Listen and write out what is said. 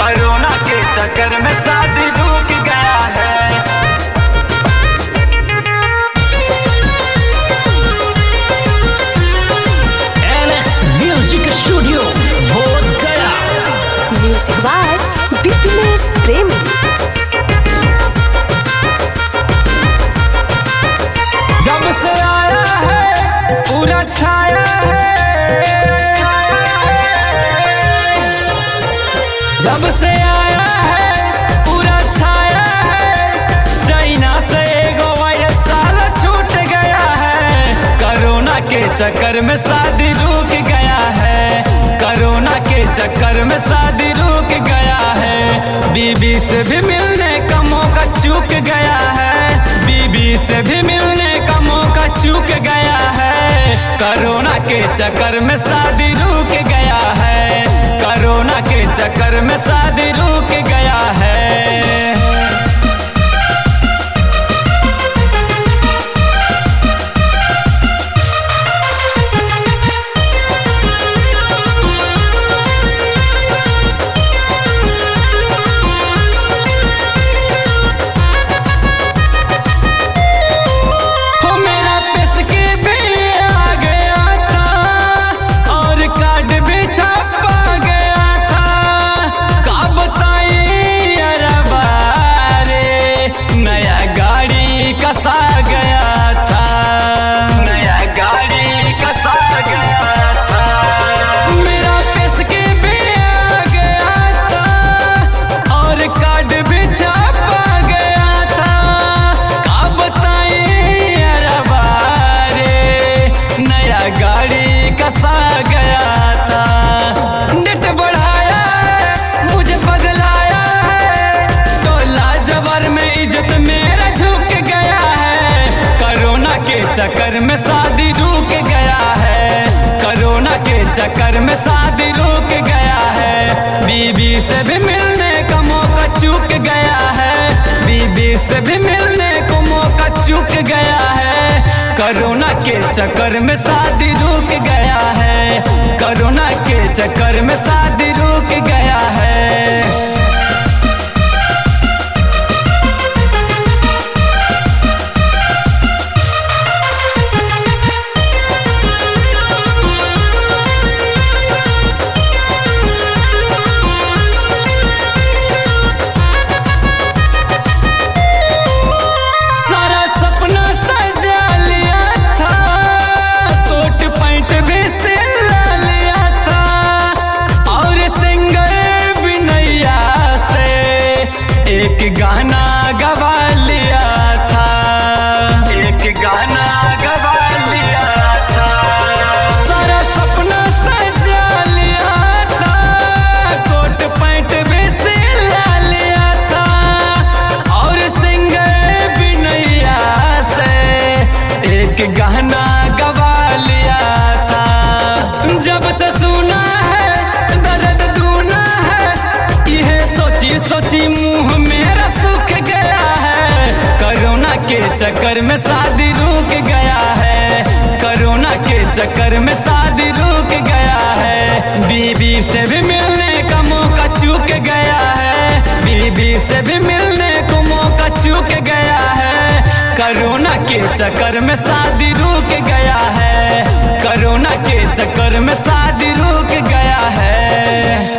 Corona के चक्कर में शादी रुक गया है। NS म्यूजिक स्टूडियो बोध गया। म्यूजिक बाय बिपिनेश प्रेमी। जब से आया है पूरा छाया है, जब से आया है पूरा छाया है। चाइना से एगो वायरस साला छूट गया है। कोरोना के चक्कर में शादी रुक गया है। कोरोना के चक्कर में शादी रुक गया है। बीबी से भी मिलने का मौका चूक गया है। बीबी से भी मिलने का मौका चूक गया है। कोरोना के चक्कर में शादी रुक गया है। कोरोना के चक्कर में शादी रुक गया है। कसा गया था, नया गाड़ी कसा गया था। मेरा पेश के भी आ गया था और कार्ड भी छापा गया था। का बताइए अरबा रे, नया गाड़ी कसा गया था। डेट बढ़ाया है, मुझे पगलाया है। टोला जबर में इज्जत मेरा झुक गया है। कोरोना के चक्कर में शादी रुक गया है। कोरोना के चक्कर में शादी रुक गया है। बीबी से भी मिलने का मौका चूक गया है। बीबी से भी मिलने को मौका चूक गया है। कोरोना के चक्कर में शादी रुक गया है। कोरोना के चक्कर में शादी रुक गया है। एक गाना गवा लिया था, एक गाना गवा लिया था। सारा सपना सजा लिया था, कोट पैंट भी सिला लिया था। और सिंगर बिनैया से एक गाना गवा लिया था। जब से सुना है दर्द दूना है, यह सोची सोची मुँह मेरा सूख गया है। कोरोना के चक्कर में शादी रुक गया है। कोरोना के चक्कर में शादी रुक गया है। बीबी से भी मिलने का मौका चूक गया है। बीबी से भी मिलने को मौका चूक गया है। कोरोना के चक्कर में शादी रुक गया है। कोरोना के चक्कर में शादी रुक गया है।